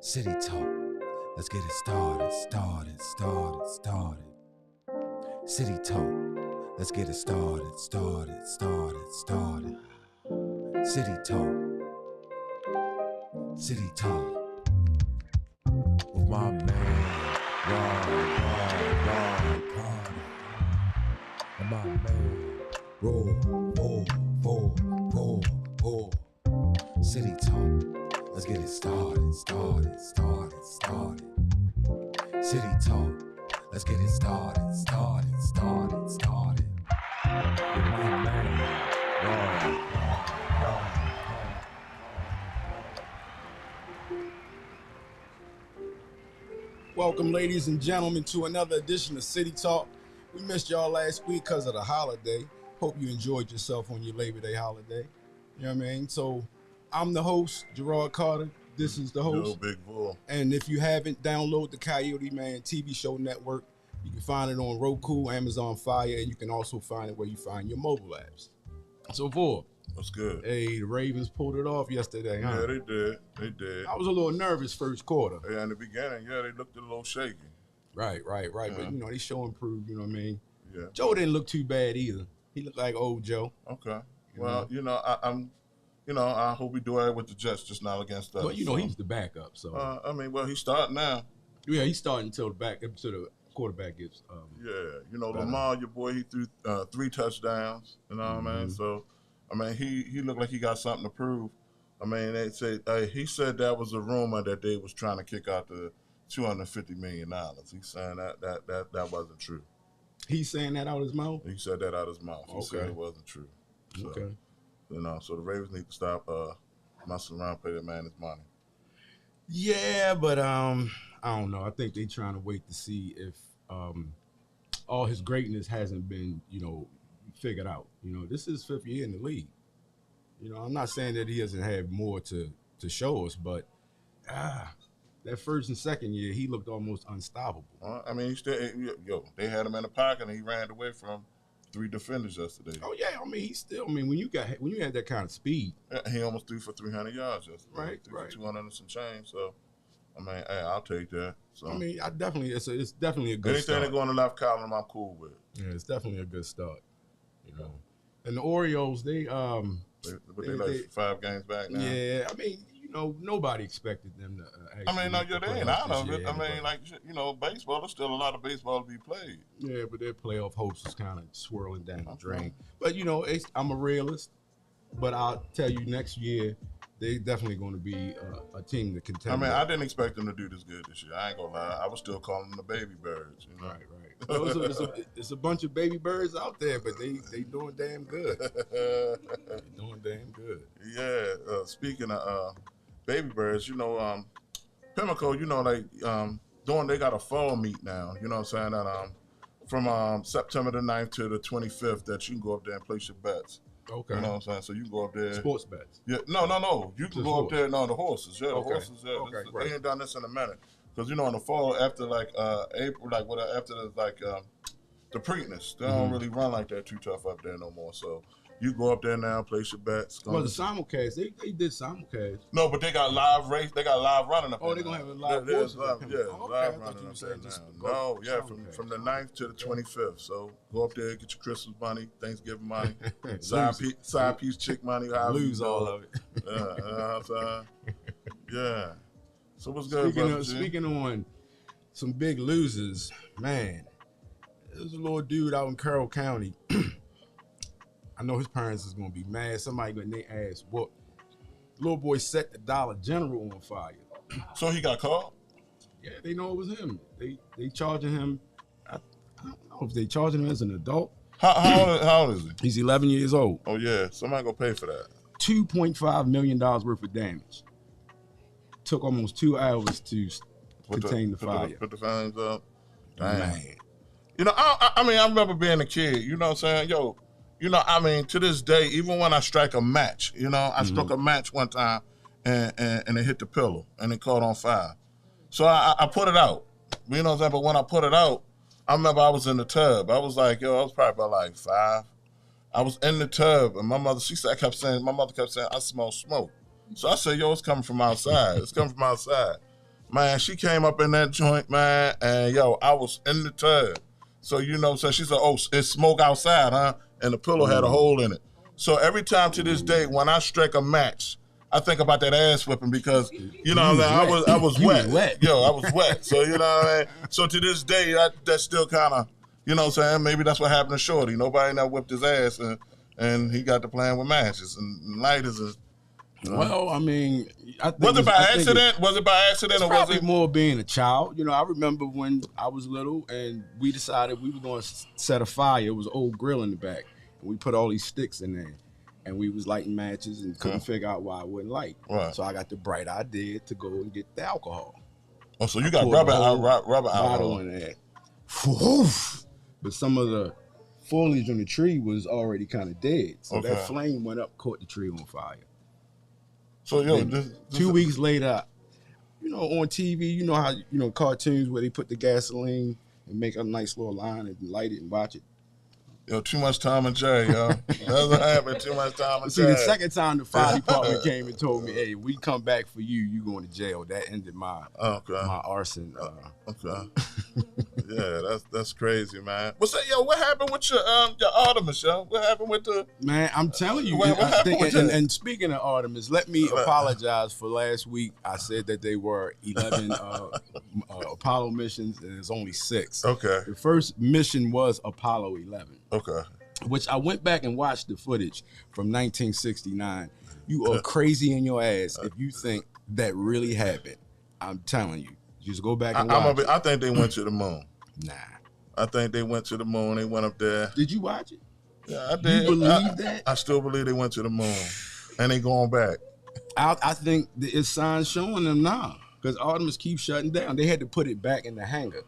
City Talk. Let's get it started. City Talk. Let's get it started. City Talk. City Talk. With my man, Ron Carter. And my man, Roll. City Talk. Let's get it started. City Talk. Let's get it started. With my man, Ron. Welcome, ladies and gentlemen, to another edition of City Talk. We missed y'all last week because of the holiday. Hope you enjoyed yourself on your Labor Day holiday. You know what I mean? So I'm the host, Gerard Carter. This is the host. Yo, Big Bull. And if you haven't, download the CoyoteMan TV show network. You can find it on Roku, Amazon Fire, and you can also find it where you find your mobile apps. So, Vor. What's good? Hey, the Ravens pulled it off yesterday, huh? Yeah, they did. I was a little nervous first quarter. Yeah, in the beginning, they looked a little shaky. Right. Yeah. But, they show improved, you know what I mean? Yeah. Joe didn't look too bad either. He looked like old Joe. Okay. Well, I hope we do it with the Jets, just not against us. But, he's the backup, so. He's starting now. Yeah, he's starting until the quarterback gets. Lamar, your boy, he threw 3 touchdowns. You know what I mean? So, he looked like he got something to prove. They said he said that was a rumor that they was trying to kick out the $250 million. He's saying that wasn't true. He's saying that out of his mouth? He said that out of his mouth. He said it wasn't true. So, okay. So the Ravens need to stop messing around, pay that man his money. Yeah, but I don't know. I think they're trying to wait to see if all his greatness hasn't been, figured out. This is his 5th year in the league. I'm not saying that he doesn't have more to show us, but that first and second year, he looked almost unstoppable. They had him in the pocket and he ran away from 3 defenders yesterday. Oh yeah, when you had that kind of speed, he almost threw for 300 yards yesterday. Right. 200 and some change. So, I'll take that. So, it's definitely a good anything start. that go in the left column, I'm cool with. Yeah, it's definitely a good start. And the Orioles, they 5 games back now. Yeah, nobody expected them to. They ain't out of it. Baseball. There's still a lot of baseball to be played. Yeah, but their playoff hopes is kind of swirling down the drain. But I'm a realist. But I'll tell you, next year they're definitely going to be a team to contend. I didn't expect them to do this good this year. I ain't gonna lie. I was still calling them the baby birds. Right. It's a bunch of baby birds out there, but they doing damn good. Yeah. Speaking of baby birds, Pimlico, they got a fall meet now. You know what I'm saying? That from September the 9th to the 25th, that you can go up there and place your bets. Okay. You know what I'm saying? So you can go up there. Sports bets. Yeah. No. You can go up there. No, the horses. Yeah, the okay. horses. Yeah. Okay. Right. They ain't done this in a minute. Because in the fall, after April, after the Preakness, they don't really run like that too tough up there no more. So you go up there now, place your bets. The simulcast, they did simulcast. No, but they got live race. They got live running up there. Oh, they're gonna have a live horse. Live running up there now. No, from the 9th to the 25th. So go up there, get your Christmas money, Thanksgiving money, side piece chick money. Lose all of it. Yeah. So what's good, Speaking on some big losers, man, there's a little dude out in Carroll County. I know his parents is going to be mad. Somebody getting their ass whooped. Little boy set the Dollar General on fire. So he got caught? Yeah, they know it was him. They charging him. I don't know if they charging him as an adult. How old is he? He's 11 years old. Oh, yeah. Somebody going to pay for that. $2.5 million worth of damage. Took almost 2 hours to contain the fire. Put the flames up. Damn. Man. I remember being a kid, you know what I'm saying? To this day, even when I strike a match, I struck a match one time and it hit the pillow and it caught on fire. So I put it out. You know what I'm saying? But when I put it out, I remember I was in the tub. I was like, I was probably about 5. I was in the tub and my mother kept saying, I smell smoke. So I said, it's coming from outside. Man, she came up in that joint, man, and yo, I was in the tub. So so she said, "Oh, it's smoke outside, huh?" And the pillow had a hole in it. So every time to this day, when I strike a match, I think about that ass whipping because I was wet. Yo, I was wet. So what I mean. So to this day, that's still kind of saying maybe that's what happened to Shorty. Nobody now whipped his ass and he got to playing with matches and lighters. Well, I mean, Was it by accident? Was it by accident or was it it more being a child? I remember when I was little and we decided we were going to set a fire. It was an old grill in the back, and we put all these sticks in there, and we was lighting matches and couldn't figure out why it wouldn't light. Right. So I got the bright idea to go and get the alcohol. Oh, so you got rubber bottle alcohol in there. But some of the foliage on the tree was already kind of dead, so that flame went up, caught the tree on fire. So yo, 2 weeks later, on TV, how cartoons where they put the gasoline and make a nice little line and light it and watch it. Yo, too much Tom and Jerry, yo. That's what happened. Too much Tom and Jerry. See, the second time the fire department came and told me, "Hey, we come back for you. You going to jail." That ended my arson. Okay. Yeah, that's crazy, man. What happened with your Artemis, yo? What happened with the man? I'm telling you. What happened with that? And speaking of Artemis, let me apologize for last week. I said that they were 11 Apollo missions, and there's only 6. Okay. The first mission was Apollo 11. Okay. Which I went back and watched the footage from 1969. You are crazy in your ass if you think that really happened. I'm telling you. Just go back and watch it. I think they went to the moon. Nah. I think they went to the moon. They went up there. Did you watch it? Yeah, I did. You believe that? I still believe they went to the moon. And they going back. I think it's signs showing them now. Because Artemis keeps shutting down. They had to put it back in the hangar.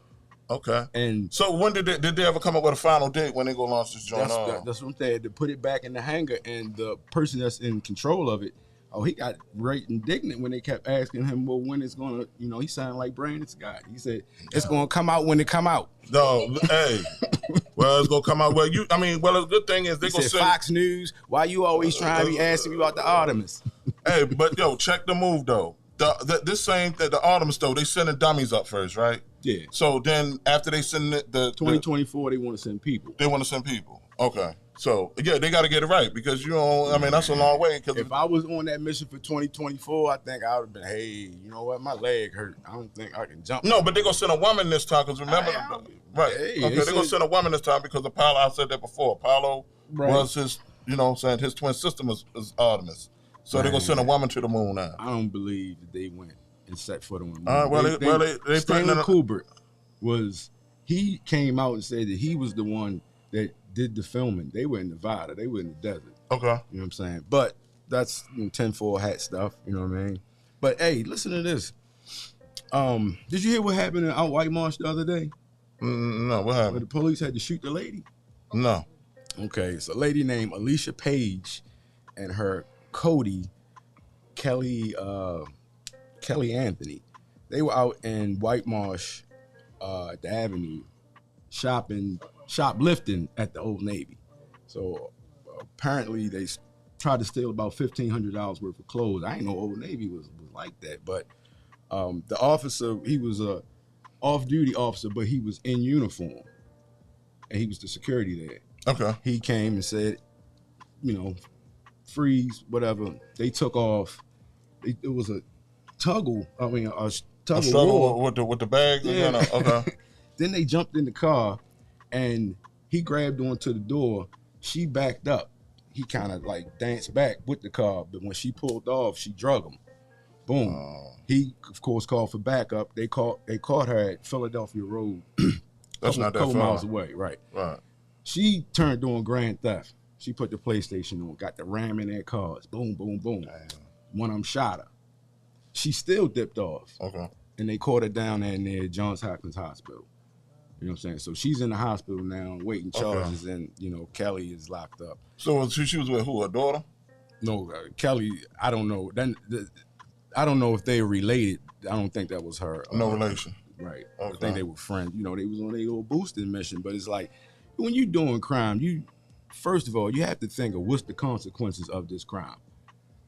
Okay. And so when did they ever come up with a final date when they go launch this joint? That's what they had to put it back in the hangar, and the person that's in control of it, he got right indignant when they kept asking him, well, when it's gonna, he sounded like Brandon Scott. He said, it's gonna come out when it come out. No, hey. Well, it's gonna come out. Well, the good thing is they gonna say Fox News, why you always trying to be asking me about the Artemis? Hey, but yo, check the move though. The Artemis though, they sending dummies up first, right? Yeah. So then after they send the 2024, they want to send people. They want to send people. Okay. So yeah, they got to get it right because that's a long way. Because if I was on that mission for 2024, I think I would have been, hey, you know what, my leg hurt. I don't think I can jump. No, but they're gonna send a woman this time because remember, right? Hey, okay, they're gonna send a woman this time because Apollo. I said that before. Apollo was his, saying his twin sister was Artemis. So they're gonna send a woman to the moon now. I don't believe that they went and set foot on the moon. All right, they Stanley Kubrick he came out and said that he was the one that did the filming. They were in Nevada. They were in the desert. Okay. You know what I'm saying? But that's tinfoil hat stuff. You know what I mean? But hey, listen to this. Did you hear what happened in White Marsh the other day? No, what happened? Where the police had to shoot the lady? No. Okay, it's a lady named Alicia Page and her Cody Kelly Anthony. They were out in White Marsh at the Avenue shoplifting at the Old Navy. So apparently they tried to steal about $1,500 worth of clothes. I didn't know Old Navy was like that, but the officer, he was a off-duty officer, but he was in uniform, and he was the security there. Okay. He came and said, freeze, whatever. They took off. It was a tuggle. I mean, a tug of war with the bags. Yeah. Okay. Then they jumped in the car, and he grabbed onto the door. She backed up. He kind of like danced back with the car, but when she pulled off, she drug him. Boom. He of course called for backup. They caught her at Philadelphia Road. That's not that far. Couple miles away, right? Right. She turned on grand theft. She put the PlayStation on, got the RAM in their cars. Boom, boom, boom. Damn. One of them shot her. She still dipped off. Okay. And they caught her down there near Johns Hopkins Hospital. You know what I'm saying? So she's in the hospital now, waiting charges, and Kelly is locked up. So she was with who? Her daughter? No, Kelly. I don't know. I don't know if they were related. I don't think that was her. No relation. Right. Okay. I think they were friends. They was on a little boosting mission. But it's like when you're doing crime, first of all, you have to think of what's the consequences of this crime.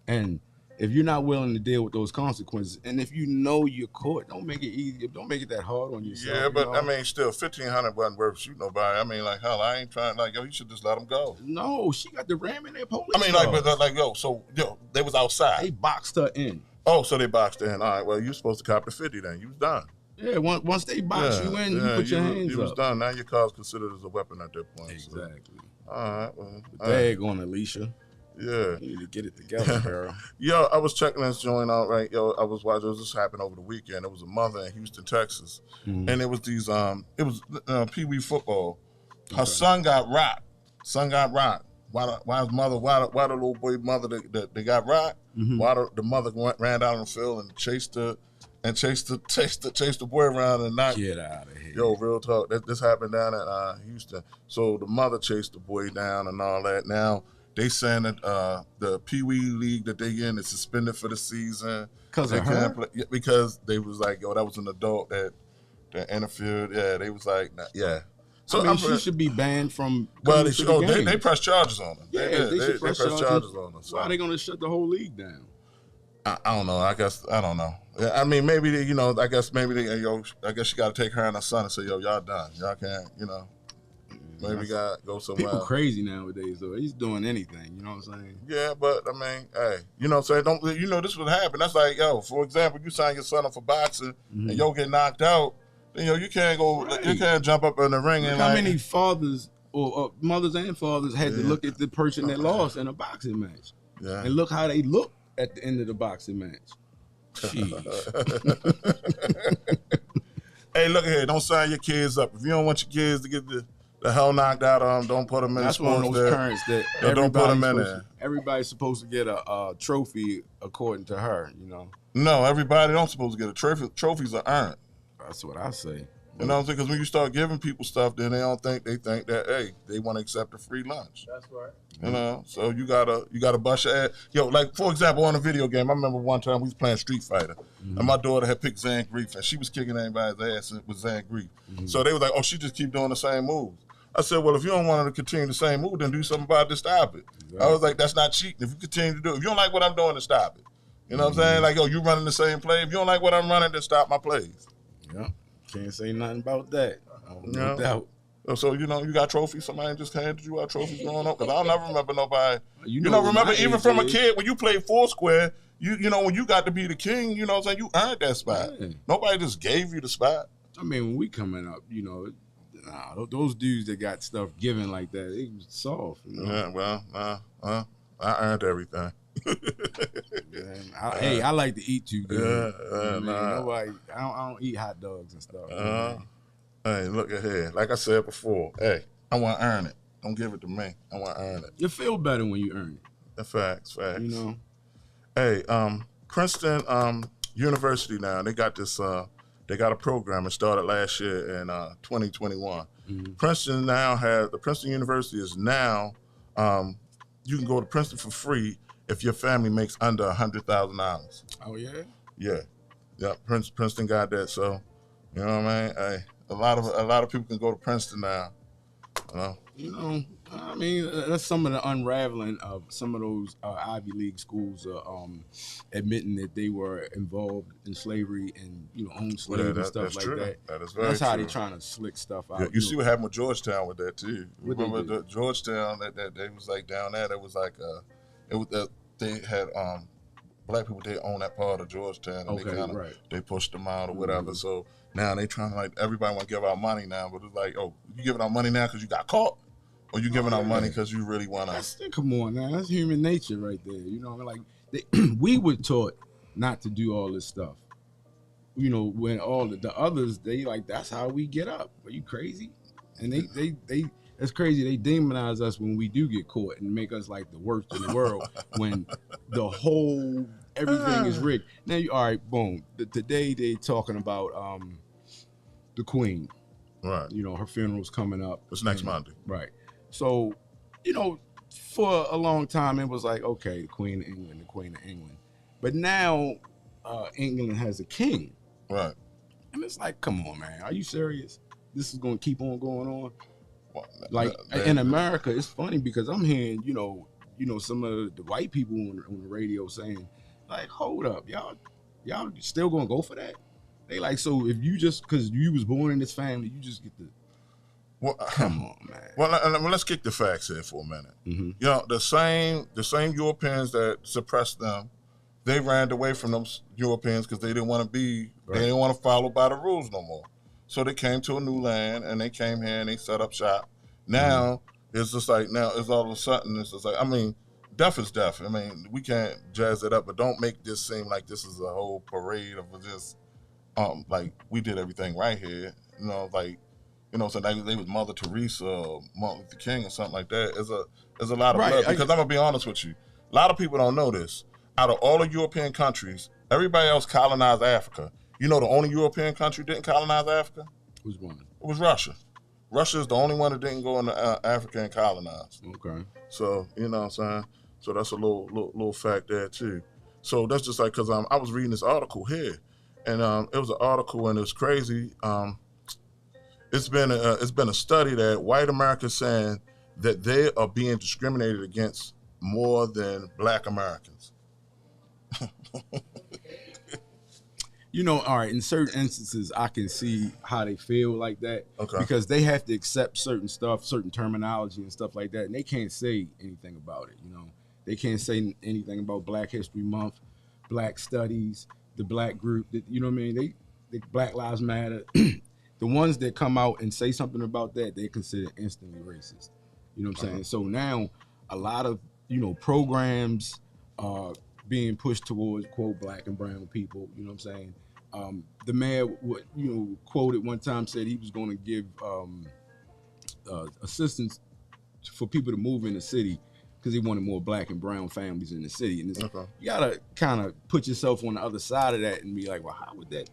And if you're not willing to deal with those consequences, and if you know you're caught, don't make it easy. Don't make it that hard on yourself. Yeah, but you know? I mean, still, 1,500 wasn't worth shooting nobody. I mean, like, hell, I ain't trying. Like, yo, you should just let them go. No, she got the ram in their police. I mean, like, but like, yo, they was outside. They boxed her in. Oh, so they boxed in. All right, well, you supposed to cop the 50 then. You was done. Yeah, once they box you in, you put your hands up. You was done. Now your car's considered as a weapon at that point. Exactly. So. All right, well. Daggone Alicia. Yeah. You need to get it together, girl. Yo, I was checking this joint out, right? Yo, I was watching. This happened over the weekend. It was a mother in Houston, Texas, and it was these it was Pee Wee football. Her son got rocked. Why his mother? Why the little boy mother they got rocked? Why the mother ran down on the field and chased the boy around and knocked. Get out of here. Yo, real talk. This happened down at Houston. So the mother chased the boy down and all that. Now. They saying that the Pee Wee League that they in is suspended for the season. Because of her? Because they was like, yo, that was an adult that interfered. Yeah, they was like, nah, yeah. So I mean, she should be banned from. Well, they press charges on her. Yeah, they press charges on her. So. Why are they going to shut the whole league down? I don't know. I don't know. I mean, maybe I guess I guess you got to take her and her son and say, yo, y'all done. Y'all can't, Maybe we got to go somewhere. People crazy nowadays, though. He's doing anything. You know what I'm saying? Yeah, but I mean, hey, you know what I'm saying? This would happen. That's like, yo, for example, you sign your son up for boxing and yo get knocked out, then you can't go, you can't jump up in the ring and how many fathers or mothers and fathers had to look at the person that lost in a boxing match? Yeah. And look how they look at the end of the boxing match. Jeez. Hey, look here, don't sign your kids up. If you don't want your kids to get the hell knocked out of them, don't put them in That's sports. That's one of those parents that don't put them in there. Everybody's supposed to get a trophy according to her, No, everybody don't supposed to get a trophy. Trophies are earned. That's what I say. You know what I'm saying? Because when you start giving people stuff, then they think that, hey, they want to accept a free lunch. That's right. So you gotta bust your ass. Yo, like for example, on a video game, I remember one time we was playing Street Fighter, and my daughter had picked Zangief, and she was kicking everybody's ass with Zangief. So they were like, oh, she just keep doing the same moves. I said, well, if you don't want her to continue the same move, then do something about it to stop it. Exactly. I was like, that's not cheating. If you continue to do it, if you don't like what I'm doing, then stop it. You know what I'm saying? Like, yo, you running the same play. If you don't like what I'm running, then stop my plays. Yeah. Can't say nothing about that. No doubt. So, you got trophies. Somebody just handed you out trophies growing up. Because I'll never remember nobody. Remember even from a kid, when you played Foursquare, when you got to be the king, you know what I'm saying? You earned that spot. Yeah. Nobody just gave you the spot. I mean, when we coming up, those dudes that got stuff given like that, it was soft. Yeah, well, I earned everything. I like to eat too good. I don't eat hot dogs and stuff. Hey, look at here. Like I said before, hey, I want to earn it. Don't give it to me. I want to earn it. You feel better when you earn it. Facts. Hey, Princeton University now, they got this, they got a program that started last year in 2021. Princeton the Princeton University is now, you can go to Princeton for free if your family makes under $100,000. Oh, yeah? Yeah. Princeton got that, so, you know what I mean? Hey, a lot of people can go to Princeton now. I mean, that's some of the unraveling of some of those Ivy League schools admitting that they were involved in slavery and owned slaves and stuff like true. that. That is very that's how true. they're trying to slick stuff out. Yeah, you see what happened with Georgetown with that too. What Remember Georgetown that they was like down there. That was like they had black people. They own that part of Georgetown, and they pushed them out or whatever. So now they trying to everybody want to give out money now, but it's like, oh, you giving out money now because you got caught. Or you giving out money because you really want to? Come on, now. That's human nature right there. We were taught not to do all this stuff. When all the others, they that's how we get up. Are you crazy? And they that's crazy. They demonize us when we do get caught and make us like the worst in the world when the whole everything is rigged. Now, all right, boom. Today they talking about the Queen. Right. Her funeral's coming up. It's next Monday. Right. So, for a long time, it was like, okay, the Queen of England. But now England has a king. Right. And it's like, come on, man. Are you serious? This is going to keep on going on? Well, in America, it's funny because I'm hearing, some of the white people on the radio saying, Like, hold up, y'all still gonna go for that? They like, so if you just because you was born in this family, you just get the Well, come on, man. Well, let's kick the facts here for a minute. Mm-hmm. You know, the same Europeans that suppressed them, they ran away from them Europeans because they didn't want to be, they didn't want to follow by the rules no more. So they came to a new land and they came here and they set up shop. Now it's just like now it's all of a sudden it's just like, I mean, death is death. I mean, we can't jazz it up, but don't make this seem like this is a whole parade of just like we did everything right here. You know, like, you know, so they was Mother Teresa or Martin Luther King or something like that. There's a lot of blood. Because I'm gonna be honest with you, a lot of people don't know this. Out of all the European countries, everybody else colonized Africa. You know, the only European country didn't colonize Africa? Who's one? It was Russia. Russia is the only one that didn't go into Africa and colonize. Okay. So, you know what I'm saying? So that's a little fact there too. So that's just like, because I was reading this article here, and it was an article and it was crazy. It's been a study that white Americans saying that they are being discriminated against more than black Americans. You know, all right, in certain instances, I can see how they feel like that. Okay. Because they have to accept certain stuff, certain terminology and stuff like that, and they can't say anything about it, you know. They can't say anything about Black History Month, Black Studies, the Black group, you know what I mean? They Black Lives Matter. The ones that come out and say something about that, they're considered instantly racist. You know what I'm saying? So now a lot of, you know, programs are being pushed towards, quote, black and brown people, you know what I'm saying? The mayor, you know, quoted one time, said he was going to give assistance for people to move in the city because he wanted more black and brown families in the city. And you got to kind of put yourself on the other side of that and be like, well, how would that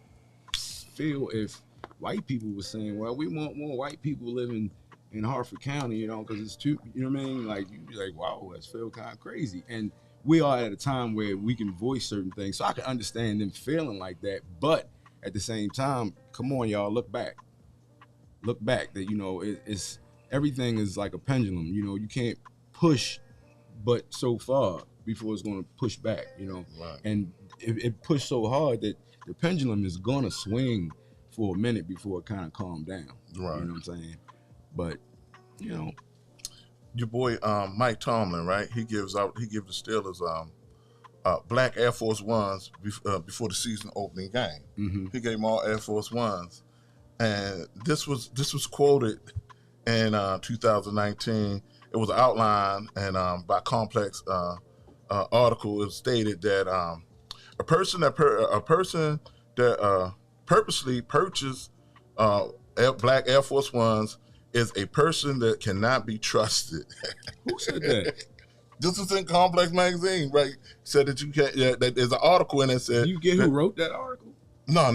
feel if white people were saying, well, we want more white people living in Hartford County, you know, because it's too, you know what I mean? Like, you'd be like, wow, that's feel kind of crazy. And we are at a time where we can voice certain things. So I can understand them feeling like that. But at the same time, come on, y'all, look back. Look back that, you know, it's everything is like a pendulum. You know, you can't push but so far before it's going to push back, you know. Right. And it pushed so hard that the pendulum is going to swing for a minute before it kind of calm down. Right. You know what I'm saying? But, you know. Your boy Mike Tomlin, right? He gives the Steelers black Air Force Ones before the season opening game. Mm-hmm. He gave them all Air Force Ones, and this was quoted in 2019. It was outlined and by Complex article. It stated that a person that purposely purchased black Air Force Ones is a person that cannot be trusted. Who said that? This is in Complex magazine, right? Said that you can't. Yeah, that there's an article in it said. You get who wrote that article? No.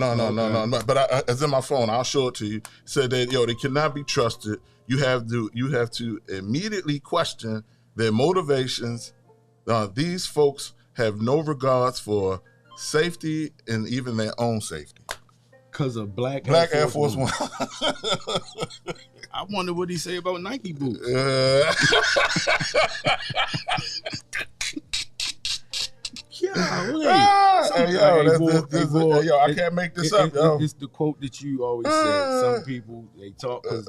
But it's in my phone. I'll show it to you. Said that they cannot be trusted. You have to immediately question their motivations. These folks have no regards for safety and even their own safety. Because of black Air Force One. I wonder what he say about Nike boots. I can't make this up, yo. It's the quote that you always said. Some people, they talk because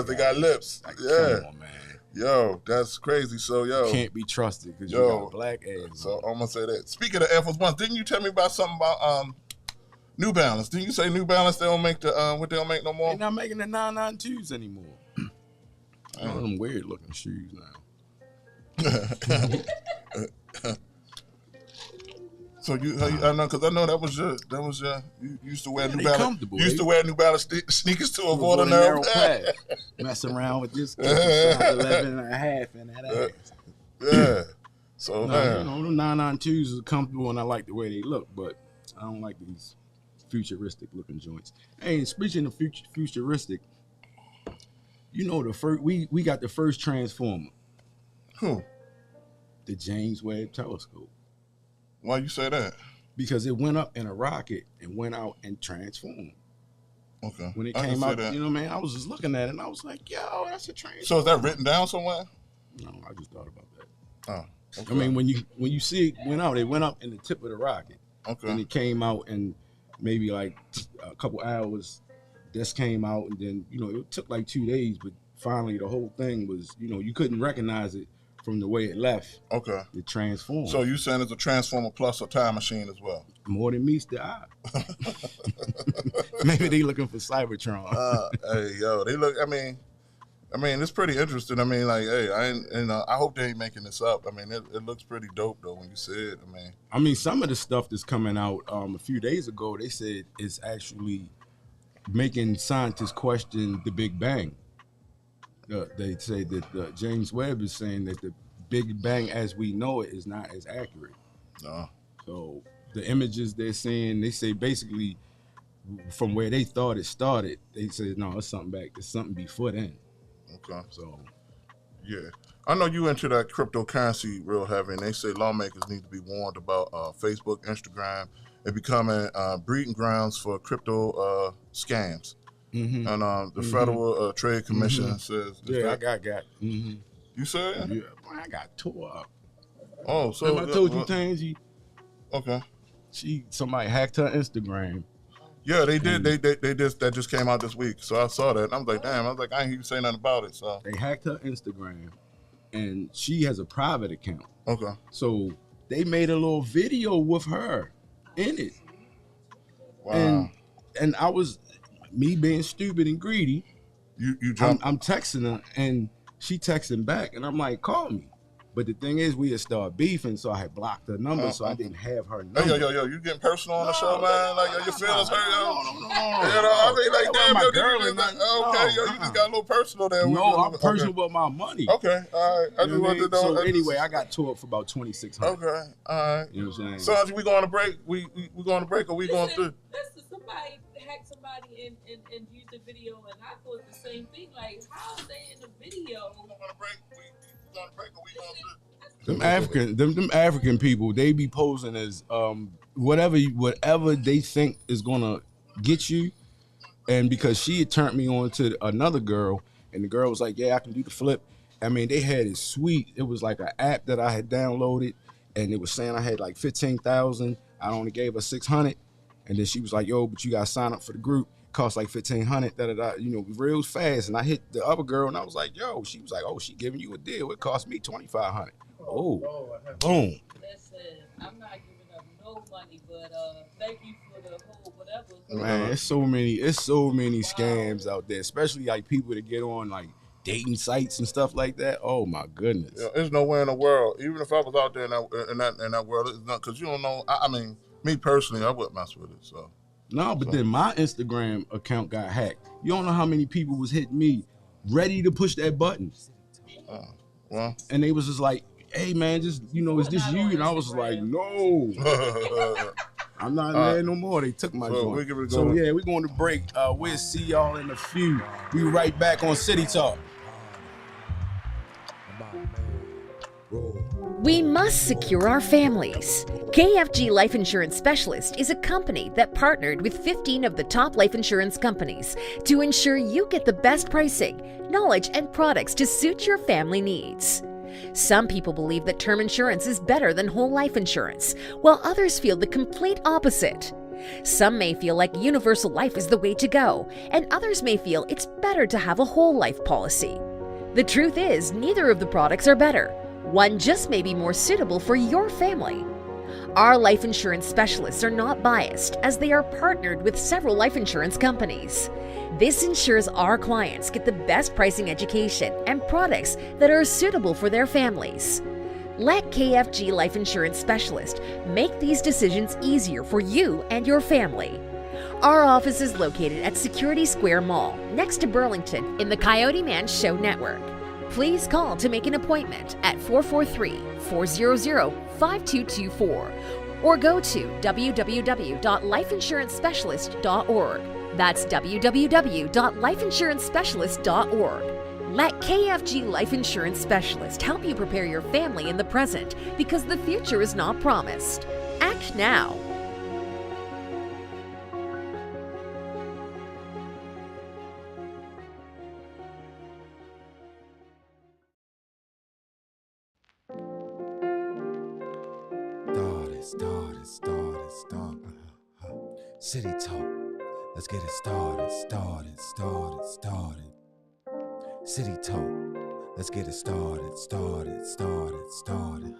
they got lips. Like, yeah. Come on, man. Yo, that's crazy. So, yo. Can't be trusted because you got black ass. So, I'm going to say that. Speaking of Air Force Ones, didn't you tell me about something about New Balance? Didn't you say New Balance, they don't make the what they don't make no more? They're not making the 992s anymore. One of them weird looking shoes now. So I know, because I know that was your you used to wear New Balance. You used to wear New Balance sneakers to avoid a narrow path. Mess around with this 11 and a half and that ass. Yeah. So the 992s are comfortable and I like the way they look, but I don't like these futuristic looking joints. Hey, and speaking of futuristic, you know we got the first transformer. Who? The James Webb Telescope. Why you say that? Because it went up in a rocket and went out and transformed. Okay. When it came out, you know, man, I was just looking at it and I was like, yo, that's a transformer. So is that written down somewhere? No, I just thought about that. Oh. Okay. I mean, when you see it went up in the tip of the rocket, Okay. and it came out, and maybe like a couple hours, this came out, and then it took like 2 days, but finally the whole thing was you couldn't recognize it from the way it left. Okay. It transformed. So you saying it's a transformer plus a time machine as well? More than meets the eye. Maybe they looking for Cybertron. Hey, yo, they look. I mean, it's pretty interesting. I mean, like, hey, I hope they ain't making this up. I mean, it looks pretty dope though when you see it. I mean, some of the stuff that's coming out a few days ago, they said it's actually making scientists question the Big Bang. They say that James Webb is saying that the Big Bang as we know it is not as accurate. No. So the images they're seeing, they say basically from where they thought it started, they say no, it's something back. It's something before then. Okay. So yeah, I know you into that cryptocurrency real heavy, and they say lawmakers need to be warned about Facebook, Instagram, and becoming breeding grounds for crypto scams. Mm-hmm. And the Federal Trade Commission says, yeah, I got. Mm-hmm. You said? Yeah, I got tore up. Oh, so remember I told you, Tangy? Okay. Somebody hacked her Instagram. Yeah, they did. That just came out this week, so I saw that. And I was like, damn. I was like, I ain't hear you say nothing about it. So they hacked her Instagram, and she has a private account. Okay. So they made a little video with her in it. Wow. And I was me being stupid and greedy. You jumped. I'm texting her, and she texting back, and I'm like, call me. But the thing is, we had started beefing, so I had blocked her number, so I didn't have her number. Hey, yo, you getting personal on the show, man? Like, your feelings hurt, yo? No. I mean, like, damn, yo, girl, you just got a little personal there. No, I'm personal about my money. Okay, all right. I just wanted to know. So anyway, I got tore up for about $2,600. Okay, all right. You know what I'm saying? So, Auntie, we going to break? We going to break, or we going through? Listen, somebody hacked somebody and used the video, and I thought the same thing. Like, how are they in the video? We going to break? We going to break, or we going through? Them African people, they be posing as whatever they think is gonna get you, and because she had turned me on to another girl, and the girl was like, "Yeah, I can do the flip." I mean, they had it sweet. It was like an app that I had downloaded, and it was saying I had like 15,000. I only gave her 600, and then she was like, "Yo, but you gotta sign up for the group. It costs like 1,500." Real fast. And I hit the other girl, and I was like, "Yo," she was like, "Oh, she giving you a deal. It cost me 2,500." Oh, boom. Listen, I'm not giving up no money, but thank you for the whole whatever. Man, it's so many scams out there, especially like people that get on like dating sites and stuff like that. Oh my goodness. Yeah, there's nowhere in the world, even if I was out there in that world, it's not, because you don't know. I mean, me personally, I wouldn't mess with it. So No, but then my Instagram account got hacked. You don't know how many people was hitting me ready to push that button. Well, and they was just like, "Hey man, just is this you?" And I was like, "No, I'm not there no more." They took my joint. So yeah, we're going to break. We'll see y'all in a few. We right back on City Talk. We must secure our families. KFG Life Insurance Specialist is a company that partnered with 15 of the top life insurance companies to ensure you get the best pricing, knowledge, and products to suit your family needs. Some people believe that term insurance is better than whole life insurance, while others feel the complete opposite. Some may feel like universal life is the way to go, and others may feel it's better to have a whole life policy. The truth is, neither of the products are better. One just may be more suitable for your family. Our life insurance specialists are not biased, as they are partnered with several life insurance companies. This ensures our clients get the best pricing, education, and products that are suitable for their families. Let KFG Life Insurance Specialist make these decisions easier for you and your family. Our office is located at Security Square Mall, next to Burlington, in the CoyoteMan Show Network. Please call to make an appointment at 443-400-5224 or go to www.lifeinsurancepecialist.org. That's www.lifeinsurancepecialist.org. Let KFG Life Insurance Specialist help you prepare your family in the present, because the future is not promised. Act now. it started, started, started. City talk. Let's get it started, started, started, started. City talk. Let's get it started, started, started, started.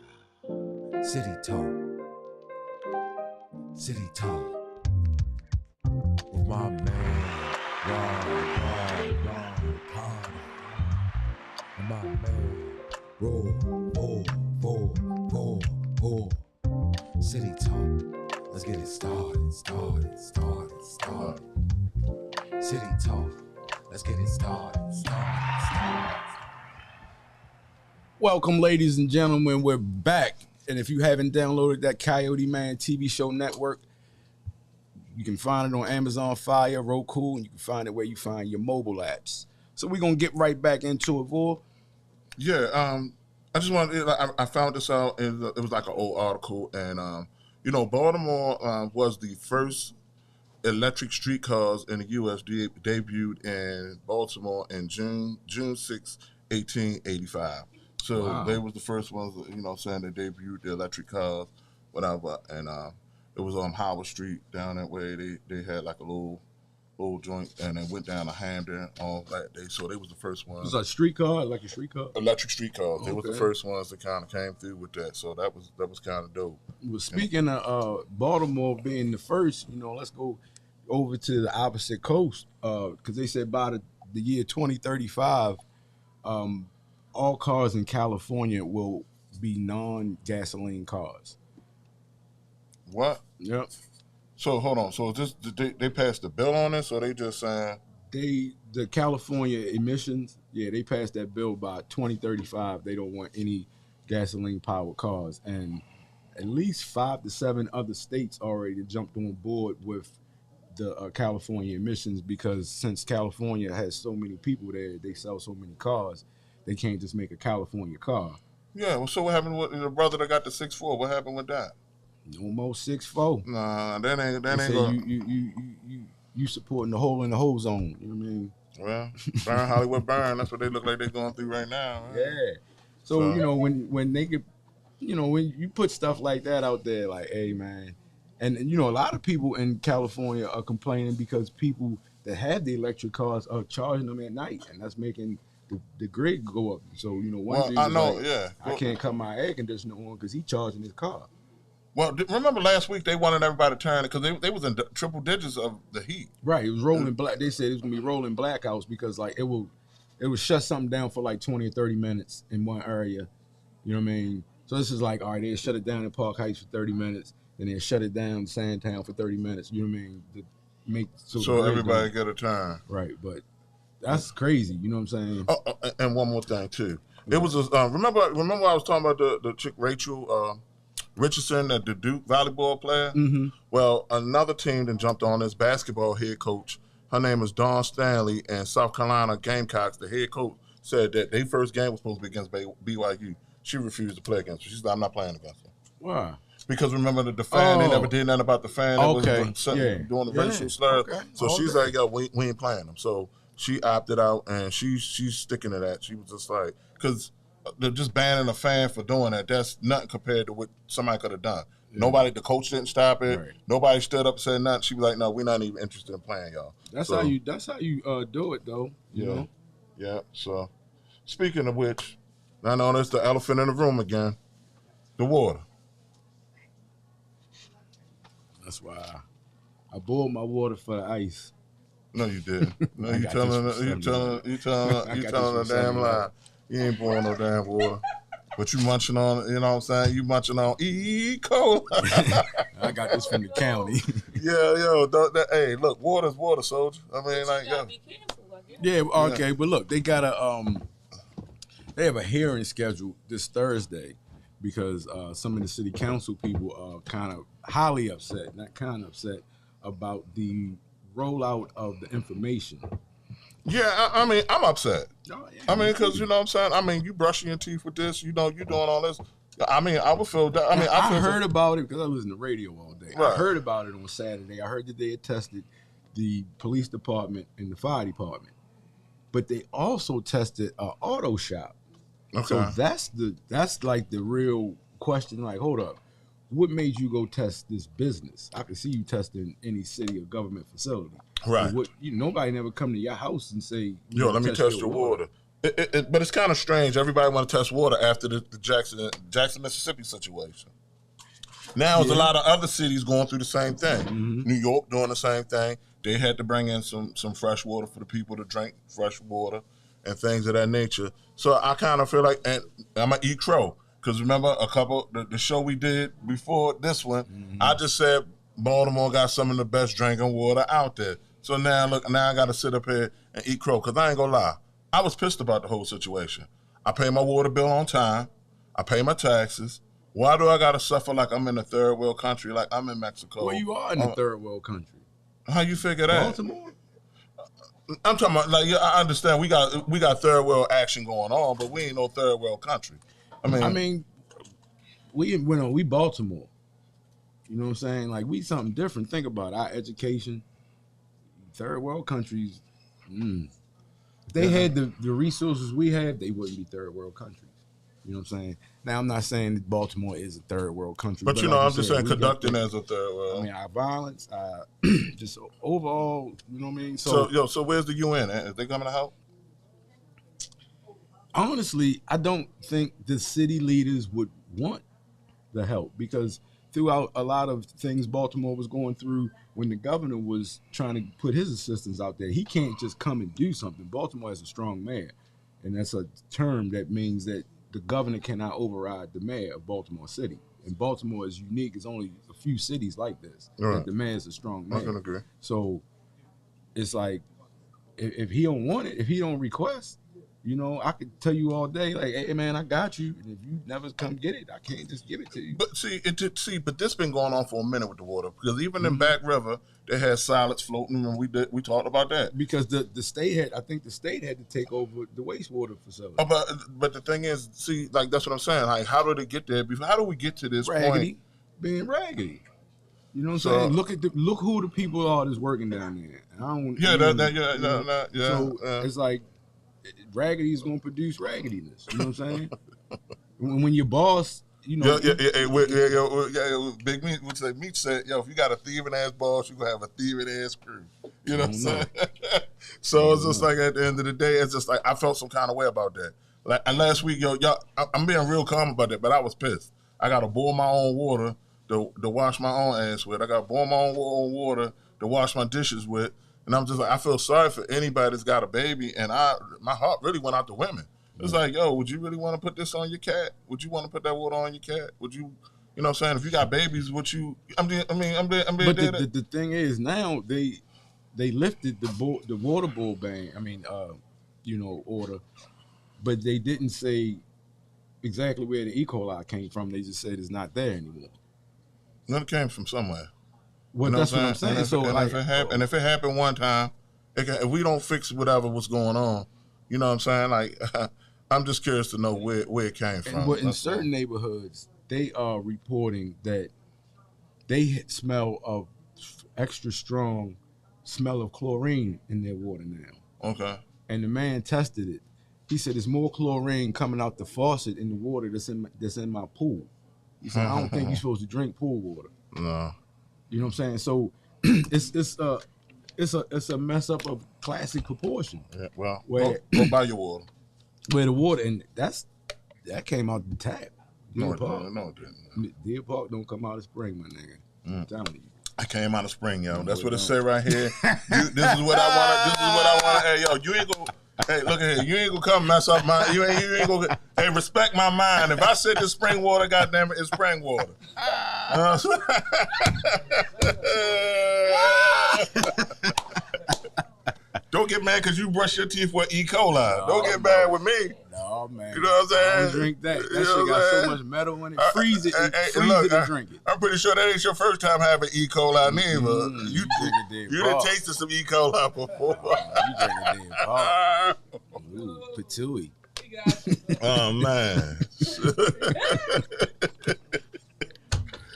City talk. City talk. With my man, Ron Carter. And my man, roll. City talk. Let's get it started, started, started, started. City talk. Let's get it started, started. Welcome, ladies and gentlemen. We're back. And if you haven't downloaded that CoyoteMan TV show network, you can find it on Amazon Fire, Roku, and you can find it where you find your mobile apps. So we're going to get right back into it, Vol. Yeah, I just wanted. I found this out. It was like an old article, and Baltimore was the first electric streetcars in the U.S. debuted in Baltimore in June 6, 1885. So Wow. they was the first ones, saying they debuted the electric cars, whatever, and it was on Howard Street down that way. They had like a little joint, and then went down to Hamden all that day. So they was the first ones. It was a streetcar, like a streetcar? Electric streetcars. They was the Okay. first ones that kind of came through with that. So that was kind of dope. Well, speaking of Baltimore being the first, let's go over to the opposite coast, because they said by the year 2035, all cars in California will be non-gasoline cars. What? Yep. So hold on. So is this they passed the bill on this, or they just saying? The California emissions, they passed that bill by 2035. They don't want any gasoline powered cars, and at least 5 to 7 other states already jumped on board with the California emissions, because since California has so many people there, they sell so many cars, they can't just make a California car. Yeah. Well, so what happened with the brother that got the 6'4"? What happened with that? No more 6'4". Nah, that ain't They say gonna. you supporting the hole in the hole zone. You know what I mean? Well, burn Hollywood, burn. That's what they look like they're going through right now. Right? Yeah. So when they get, when you put stuff like that out there, like, hey man, and a lot of people in California are complaining because people that have the electric cars are charging them at night, and that's making the grid go up. So one thing I is know. like, Yeah. I can't cut my air conditioner on because he's charging his car. Well, remember last week they wanted everybody to turn it because they was in triple digits of the heat. Right, it was rolling black. They said it was gonna be rolling blackouts because like it would shut something down for like 20 or 30 minutes in one area. You know what I mean? So this is like, all right, they shut it down in Park Heights for 30 minutes, then they shut it down in Sandtown for 30 minutes. You know what I mean? To make So everybody get a turn. right, but that's crazy. You know what I'm saying? Oh, and one more thing too. It was remember I was talking about the chick Rachel Richardson, the Duke volleyball player. Mm-hmm. Well, another team that jumped on this basketball head coach. Her name is Dawn Stanley, and South Carolina Gamecocks. The head coach said that their first game was supposed to be against BYU. She refused to play against her. She said, "I'm not playing against her." Wow. Because remember the fan, they never did nothing about the fan that was doing the racial slurs. Okay. So she's like, "Yo, we ain't playing them." So she opted out, and she's sticking to that. She was just like, because they're just banning a fan for doing that. That's nothing compared to what somebody could have done. Yeah. Nobody, the coach didn't stop it. Right. Nobody stood up and said nothing. She was like, "No, we're not even interested in playing y'all." That's how you do it though. You know? Yeah. So speaking of which, I know that's the elephant in the room again. The water. That's why I boiled my water for the ice. No, you didn't. No, you telling a damn lie. You ain't boiling no damn water. But you munching on, you know what I'm saying? You munching on E. coli. I got this from the county. Hey, look, water's water, soldier. I mean, like, gotta be careful, I guess. Yeah, okay, but look, they got they have a hearing scheduled this Thursday because some of the city council people are kind of highly upset, not kind of upset, about the rollout of the information. Yeah, I mean, I'm upset. Oh, yeah, I mean, because, you know what I'm saying? I mean, you brushing your teeth with this, you doing all this. I mean, I would feel that. I heard about it because I listen to radio all day. Right. I heard about it on Saturday. I heard that they had tested the police department and the fire department, but they also tested an auto shop. Okay. So that's like the real question. Like, hold up, what made you go test this business? I could see you testing any city or government facility. Right. But nobody never come to your house and say, yo, let me test your water. But it's kind of strange. Everybody want to test water after the Jackson, Mississippi situation. Now, there's a lot of other cities going through the same thing. Mm-hmm. New York doing the same thing. They had to bring in some fresh water for the people to drink fresh water and things of that nature. So I kind of feel like, and I'm going to eat crow. Because remember, the show we did before this one, I just said Baltimore got some of the best drinking water out there. So now I got to sit up here and eat crow. Because I ain't going to lie, I was pissed about the whole situation. I pay my water bill on time. I pay my taxes. Why do I got to suffer like I'm in a third world country, like I'm in Mexico? Well, you are in a third world country. How you figure that? Baltimore? I'm talking about, like, I understand we got third world action going on, but we ain't no third world country. I mean, we Baltimore. You know what I'm saying? Like, we something different. Think about it. Our education. Third world countries. If they had the resources we have, they wouldn't be third world countries. You know what I'm saying? Now, I'm not saying that Baltimore is a third world country. But, like I'm just saying conducting as a third world. I mean, our violence, just overall, you know what I mean? So where's the UN? Is they coming to help? Honestly, I don't think the city leaders would want the help, because throughout a lot of things Baltimore was going through, when the governor was trying to put his assistants out there, he can't just come and do something. Baltimore has a strong mayor, and that's a term that means that the governor cannot override the mayor of Baltimore City. And Baltimore is unique. There's only a few cities like this. Right. That the mayor's a strong mayor. I can agree. So it's like, if he don't want it, if he don't request, you know, I could tell you all day, like, hey, man, I got you. And if you never come get it, I can't just give it to you. But but this been going on for a minute with the water, because even in Back River, they had solids floating, and we talked about that. Because the state had to take over the wastewater facility. But the thing is, see, like, that's what I'm saying. Like, how did it get there? How do we get to this point? Being raggedy. You know what I'm saying? Look who the people are that's working down there. So it's like, raggedy is going to produce raggediness. You know what I'm saying? when your boss, you know. Big Meat would say, Meat said, yo, if you got a thieving ass boss, you going to have a thieving ass crew. You know what I'm saying? So it's just like, at the end of the day, it's just like, I felt some kind of way about that. Like, and last week, I'm being real calm about that, but I was pissed. I got to boil my own water to wash my own ass with. I got to boil my own water to wash my dishes with. And I'm just like, I feel sorry for anybody that's got a baby, and my heart really went out to women. It's like, yo, would you really want to put this on your cat? Would you want to put that water on your cat? Would you, you know what I'm saying? If you got babies, would you? I'm being But the thing is, now they lifted the water bowl ban. Order, but they didn't say exactly where the E. coli came from. They just said it's not there anymore. No, it came from somewhere. Well, that's what I'm saying. If it happened one time, if we don't fix whatever was going on, you know what I'm saying? Like, I'm just curious to know where it came from. But in certain neighborhoods, they are reporting that they smell of extra strong smell of chlorine in their water now. Okay. And the man tested it. He said there's more chlorine coming out the faucet in the water that's in my pool. He said, I don't think you're supposed to drink pool water. No. You know what I'm saying? So it's a mess up of classic proportion. Yeah, well, go buy your water. Where the water, and that came out the tap. No, it didn't. Deer Park don't come out of spring, my nigga. I'm telling you. I came out of spring, yo. That's what it say right here. This is what I want. Hey, yo, you ain't gonna. Hey, look at here. You ain't gonna come mess up my. You ain't gonna. Hey, respect my mind. If I said the spring water, goddamn it, it's spring water. Don't get mad because you brush your teeth with E. coli. Don't get mad with me. No, man. You know what I'm saying? I don't drink that. That shit got so much metal in it. Freeze it and drink it. I'm pretty sure that ain't your first time having E. coli neither. You done tasted some E. coli before. You drinking dead pop. Ooh, patooey. Oh, man.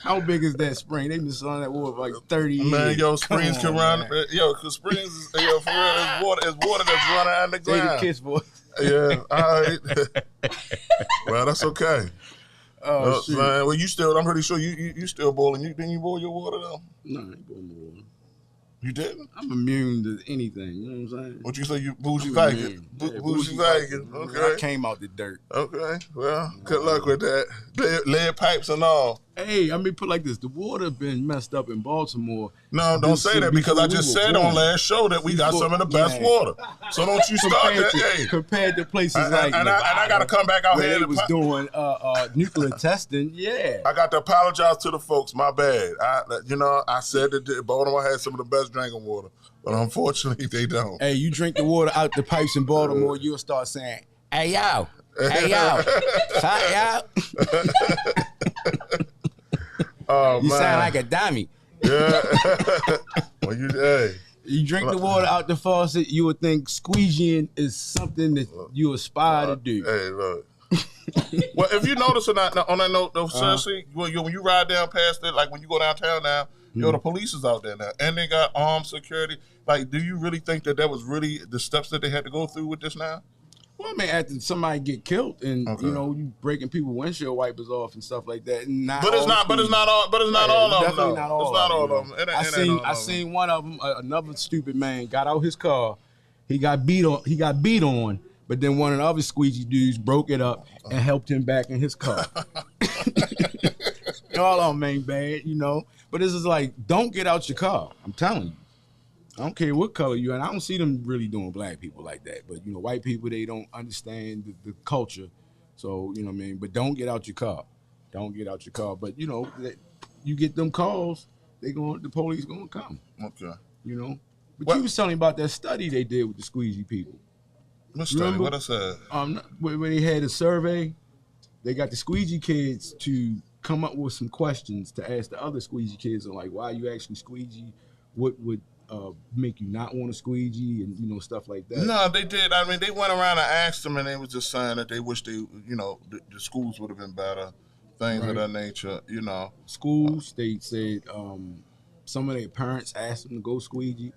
How big is that spring? They been selling that water for like 30 years. Man, yo, springs can run. Yo, cause springs is, for real, it's water that's running out the ground. Say the Kiss voice. Yeah, all right. Well, that's okay. Oh, shit. Well, I'm pretty sure you still boiling. Didn't you boil your water though? No, I ain't boiling no water. You didn't? I'm immune to anything. You know what I'm saying? What you say? You bougie I'm Viking? immune. Yeah, Bougie Viking. Okay. I came out the dirt. Okay. Well, good luck with that. Lead pipes and all. Hey, I mean, put like this: the water been messed up in Baltimore. No, don't say that because I just said on last show that we got some of the best water. So don't you start that. Hey, compared to places like and I got to come back out where here. They was doing nuclear testing. Yeah, I got to apologize to the folks. My bad. I said that Baltimore had some of the best drinking water, but unfortunately they don't. Hey, you drink the water out the pipes in Baltimore, you'll start saying, "Hey yo, hey yo, hi yo." Oh, you man. sound like a dummy. Yeah. Well, you drink the water out the faucet, you would think squeegeeing is something that you aspire to do. Hey, look. Well, if you notice on that note, though, seriously, when you ride down past it, like when you go downtown now, the police is out there now, and they got armed security. Like, do you really think that was really the steps that they had to go through with this now? Well, I mean, after somebody get killed and you breaking people windshield wipers off and stuff like that. But it's not all of them. Definitely not all. It's not all of them. I seen one of them. Another stupid man got out his car. He got beat on. But then one of the other squeegee dudes broke it up and helped him back in his car. All of them ain't bad, But this is like, don't get out your car. I'm telling you. I don't care what color you are. And I don't see them really doing black people like that. But, white people, they don't understand the culture. So, you know what I mean? But don't get out your car. Don't get out your car. But, you get them calls, the police going to come. Okay. But you was telling me about that study they did with the squeegee people. What study? What I said? When they had a survey, they got the squeegee kids to come up with some questions to ask the other squeegee kids on, like, why you actually squeegee? What would make you not want to squeegee and stuff like that? No, they did. I mean, they went around and asked them, and they was just saying that they wish the schools would have been better, things of that nature. Schools. They said some of their parents asked them to go squeegee.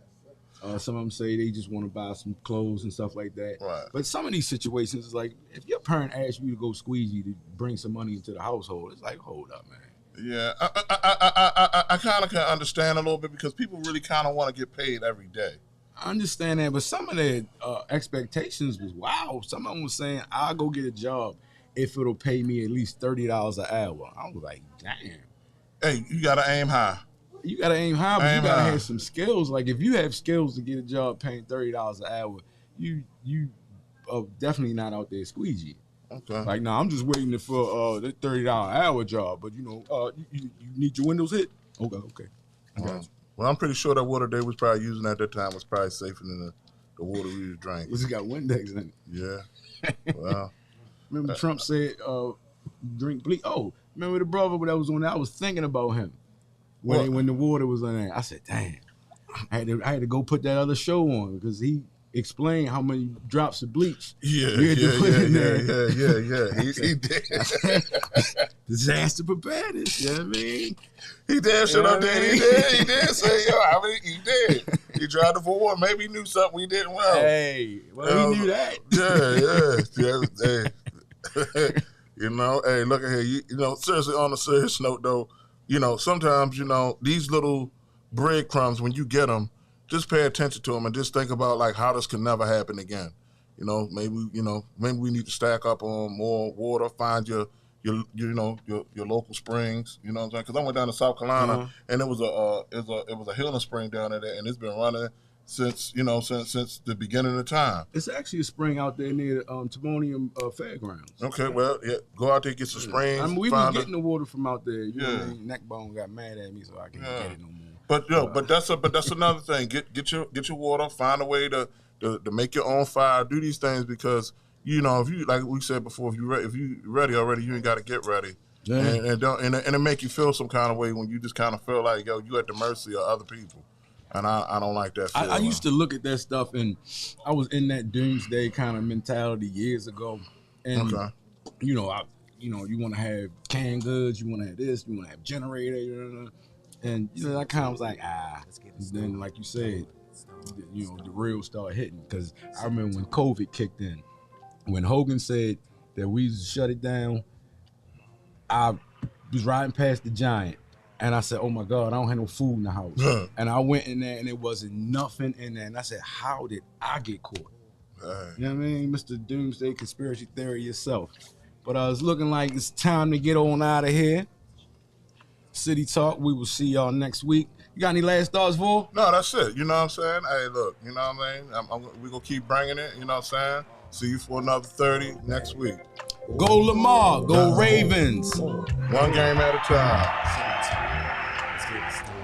Some of them say they just want to buy some clothes and stuff like that. Right. But some of these situations is like, if your parent asks you to go squeegee to bring some money into the household, it's like, hold up, man. Yeah, I kind of can understand a little bit because people really kind of want to get paid every day. I understand that, but some of their expectations was wow. Some of them was saying, I'll go get a job if it'll pay me at least $30 an hour. I was like, damn. Hey, you got to aim high. You got to aim high, but you got to have some skills. Like, if you have skills to get a job paying $30 an hour, you are definitely not out there squeegee. Okay. Like, I'm just waiting for the $30 an hour job, but you need your windows hit. Okay. Well, I'm pretty sure that water they was probably using at that time was probably safer than the water we was drinking. It's got Windex in it. Yeah. Well. Remember Trump said, drink bleach. Oh, remember the brother that was on there? I was thinking about him when the water was on there. I said, damn, I had to go put that other show on because he explained how many drops of bleach. Yeah. He did. Disaster preparedness, you know what I mean? He did shit up there. He did say, he did. He tried to forward. Maybe he knew something we didn't know. Hey, well, he knew that. Yeah. Hey, look at here. Seriously, on a serious note, though, sometimes, these little breadcrumbs, when you get them, just pay attention to them and just think about, like, how this can never happen again. Maybe we need to stack up on more water, find your local springs, you know what I'm saying? Because I went down to South Carolina and it was a healing spring down there, and it's been running since the beginning of time. It's actually a spring out there near Timonium Fairgrounds. Okay, well, yeah, go out there, get some springs. I mean, we been getting the water from out there. You know what I mean? Neckbone got mad at me, so I can't get it no more. But that's another thing. Get your water. Find a way to make your own fire. Do these things because if you, like we said before, if you ready already, you ain't got to get ready. Yeah. And it make you feel some kind of way when you just kind of feel like you at the mercy of other people. And I don't like that feeling. I used to look at that stuff, and I was in that doomsday kind of mentality years ago. And you want to have canned goods, you want to have this, you want to have generator, and I kind of was like, And then, like you said, the real started hitting because I remember when COVID kicked in, when Hogan said that we shut it down. I was riding past the Giant, and I said, "Oh my God, I don't have no food in the house." And I went in there, and there wasn't nothing in there. And I said, "How did I get caught?" You know what I mean, Mr. Doomsday Conspiracy Theory yourself. But it's looking like it's time to get on out of here. City Talk. We will see y'all next week. You got any last thoughts, Vol? No, that's it. You know what I'm saying? Hey, look, you know what I mean? We're going to keep bringing it. You know what I'm saying? See you for another 30 next week. Go Lamar. Go Ravens. One game at a time. Let's get it started.